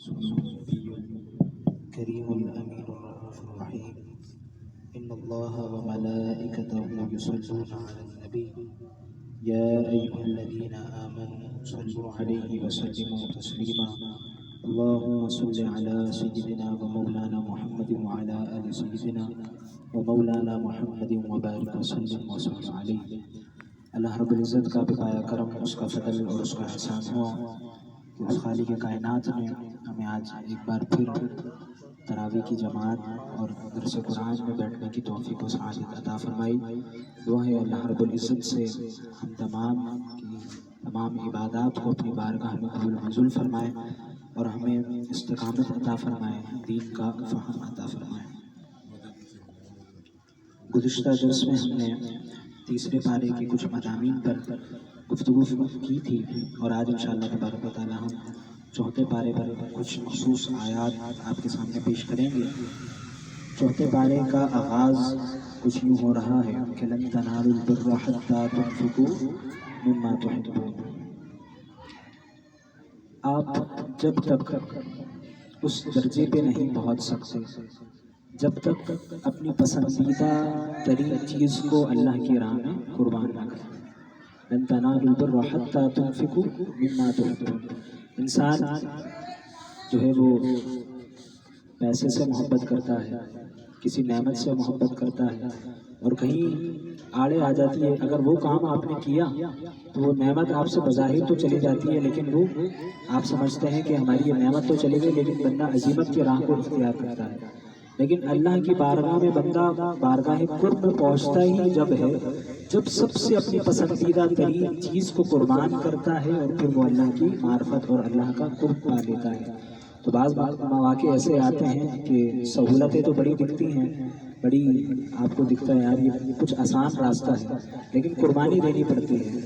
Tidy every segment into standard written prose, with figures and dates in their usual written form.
النبي الكريم الأمين الرؤوف الرحيم إن الله وملائكته يصلون على النبي يا أيها الذين آمنوا صلوا عليه وسلموا تسليما اللهم صل على سيدنا ومولانا محمد وعلى آل سيدنا ومولانا محمد وبارك وسلم وصل عليه. اللہ رب العزت کا بقایا کرم، اس کا فضل اور اس کا احسان ہوا کہ اس خالق کائنات نے ہمیں آج ایک بار پھر تراویح کی جماعت اور درس قرآن میں بیٹھنے کی توفیق و سعادت عطا فرمائی. دعا ہے اللہ رب العزت سے ہم تمام عبادات کو اپنی بارگاہ میں قبول منظور فرمائے اور ہمیں استقامت عطا فرمائے، دین کا فہم عطا فرمائے. گزشتہ درس میں ہم نے تیسرے پارے کی کچھ مضامین پر گفتگو کی تھی اور آج انشاءاللہ تبارک و تعالی ہم چوتھے پارے پر کچھ مخصوص آیات آپ کے سامنے پیش کریں گے. چوتھے پارے کا آغاز کچھ یوں ہو رہا ہے کہ لن تنالوا البر حتى تنفقوا مما تحبون. آپ جب تک اس درجے پہ نہیں پہنچ سکتے جب تک اپنی پسندیدہ ترین چیز کو اللہ کی راہ میں قربان نہ کریں. لن تنالوا البر حتى تنفقوا مما تحبون. انسان جو ہے وہ پیسے سے محبت کرتا ہے، کسی نعمت سے محبت کرتا ہے اور کہیں آڑے آ جاتی ہے. اگر وہ کام آپ نے کیا تو وہ نعمت آپ سے بظاہر تو چلی جاتی ہے، لیکن وہ آپ سمجھتے ہیں کہ ہماری یہ نعمت تو چلی گئی، لیکن بندہ عزیمت کی راہ کو اختیار کرتا ہے. لیکن اللہ کی بارگاہ میں بندہ بارگاہ قرب میں پہنچتا ہی جب ہے جب سب سے اپنی پسندیدہ ترین چیز کو قربان کرتا ہے اور پھر وہ اللہ کی معرفت اور اللہ کا قرب پا لیتا ہے. تو بعض مواقع ایسے آتے ہیں کہ سہولتیں تو بڑی دکھتی ہیں، بڑی آپ کو دکھتا ہے یار یہ کچھ آسان راستہ ہے، لیکن قربانی دینی پڑتی ہے.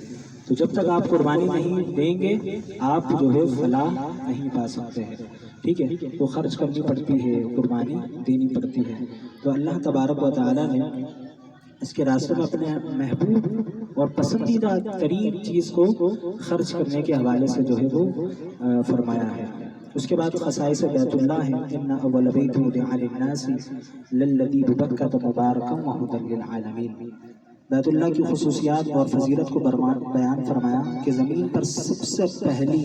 تو جب تک آپ قربانی نہیں دیں گے آپ جو ہے فلاح نہیں پا سکتے ہیں. ٹھیک ہے، وہ خرچ کرنی پڑتی ہے، قربانی دینی پڑتی ہے. تو اللہ تبارک و تعالیٰ نے اس کے راستے میں اپنے محبوب اور پسندیدہ ترین چیز کو خرچ کرنے کے حوالے سے جو ہے وہ فرمایا ہے. اس کے بعد خصائص بیت اللہ ہے. ان اول بیت وضع للناس للذی ببکۃ مبارکا وہدی للعالمین. بیت اللہ کی خصوصیات اور فضیلت کو بیان فرمایا کہ زمین پر سب سے پہلی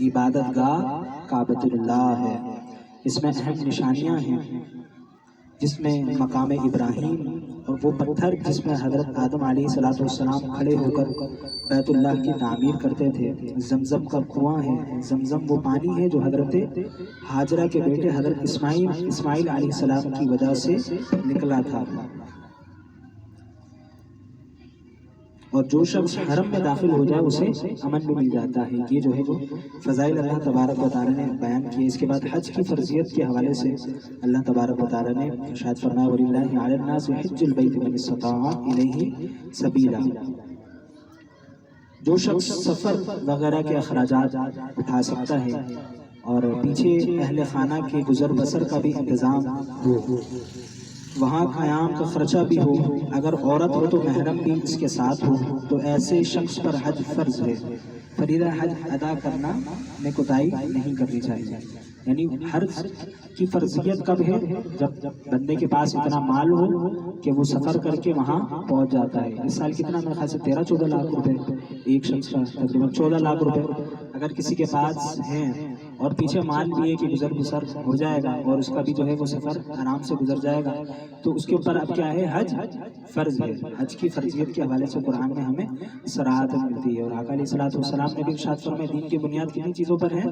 عبادت گاہ کعبۃ اللہ ہے. اس میں اہم نشانیاں ہیں، جس میں مقام ابراہیم اور وہ پتھر جس میں حضرت آدم علیہ السلام کھڑے ہو کر بیت اللہ کی تعمیر کرتے تھے. زمزم کا کنواں ہے. زمزم وہ پانی ہے جو حضرت ہاجرہ کے بیٹے حضرت اسماعیل علیہ السلام کی وجہ سے نکلا تھا. اور جو شخص حرم میں داخل ہو جائے اسے امن بھی مل جاتا ہے. یہ جو ہے وہ فضائل اللہ تبارک و تعالیٰ نے بیان کیے. اس کے بعد حج کی فرضیت کے حوالے سے اللہ تبارک و تعالیٰ نے ارشاد فرمایا وَلِلَّهِ عَلَى النَّاسِ حِجُّ الْبَيْتِ مَنِ اسْتَطَاعَ إِلَيْهِ سَبِيلًا. جو شخص سفر وغیرہ کے اخراجات اٹھا سکتا ہے اور پیچھے اہل خانہ کے گزر بسر کا بھی انتظام ہو، وہاں قیام کا خرچہ بھی ہو، اگر عورت ہو تو محرم بھی اس کے ساتھ ہو، تو ایسے شخص پر حج فرض ہے. فریضہ حج ادا کرنا میں کوتاہی نہیں کرنی چاہیے. یعنی حج کی فرضیت کب ہے؟ جب بندے کے پاس اتنا مال ہو کہ وہ سفر کر کے وہاں پہنچ جاتا ہے. اس سال کتنا میرے خیال سے 13-14 لاکھ روپے ایک شخص کا، تقریباً 14 لاکھ روپے اگر کسی کے پاس ہیں اور پیچھے مال بھی ہے کہ گزر بسر ہو جائے گا اور اس کا بھی جو ہے وہ سفر آرام سے گزر جائے گا، تو اس کے اوپر اب کیا ہے؟ حج فرض ہے. حج کی فرضیت کے حوالے سے قرآن میں ہمیں صراحت ملتی ہے. اور آقا علیہ السلام نے بھی ارشاد فرمایا دین کی بنیاد کتنی چیزوں پر ہے؟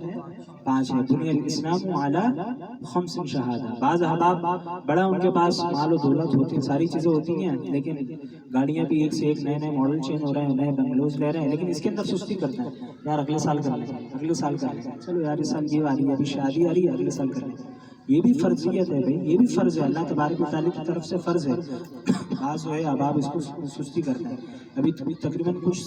5 ہے. بنی الاسلام علی 5 شہادہ. بعض احباب بڑا ان کے پاس مال و دولت ہوتی ہے، ساری چیزیں ہوتی ہیں، لیکن گاڑیاں بھی ایک سے ایک نئے نئے ماڈل چینج ہو رہے ہیں، نئے بنگلوز لے رہے ہیں، لیکن اس کے اندر سستی کرتے ہیں. یار اگلے سال کر لیں، اگلے سال کر لیں، چلو یار اس سال یہ آ رہی ہے، ابھی شادی آ رہی ہے، اگلے سال کر لیں. یہ بھی فرضیت ہے بھائی، یہ بھی فرض ہے، اللہ تبارک و تعالیٰ کی طرف سے فرض ہے۔ بعض جو ہے احباب اس کو سستی کرتے ہیں۔ ابھی تقریباً کچھ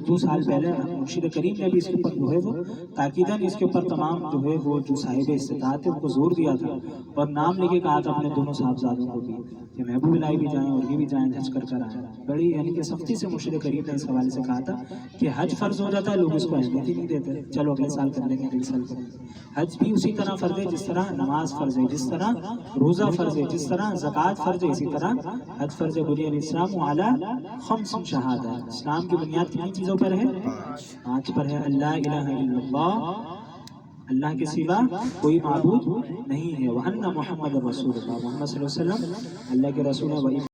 دو سال پہلے مرشد کریم نے بھی اس کے اوپر جو ہے وہ تاکیداً اس کے اوپر تمام جو ہے وہ جو صاحب استطاعت تھے ان کو زور دیا تھا، اور نام لے کے کہا تھا اپنے دونوں صاحبزادوں کو بھی کہ محبوب الہی بھی جائیں اور یہ بھی جائیں، حج کر آئیں۔ بڑی یعنی کہ سختی سے مرشد کریم نے اس حوالے سے کہا تھا کہ حج فرض ہو جاتا ہے، لوگ اس کو اہمیت ہی نہیں دیتے، چلو اگلے سال کر لیں گے، اگلے سال کر لیں گے۔ حج بھی اسی طرح فرض ہے جس طرح نماز فرض ہے، جس طرح روزہ فرض ہے، جس طرح زکوٰۃ فرض ہے، اسی طرح حج فرض ہے۔ بنی الاسلام علی خمس شہادہ، اسلام کی بنیاد کتنی چیزوں پر ہے؟ 5 پر ہے۔ اللہ الہ الا اللہ، اللہ کے سوا کوئی معبود نہیں ہے، وَأَنَّ مُحَمَّدَ رسول اللہ، محمد صلی اللہ علیہ وسلم اللہ کے رسول ہے۔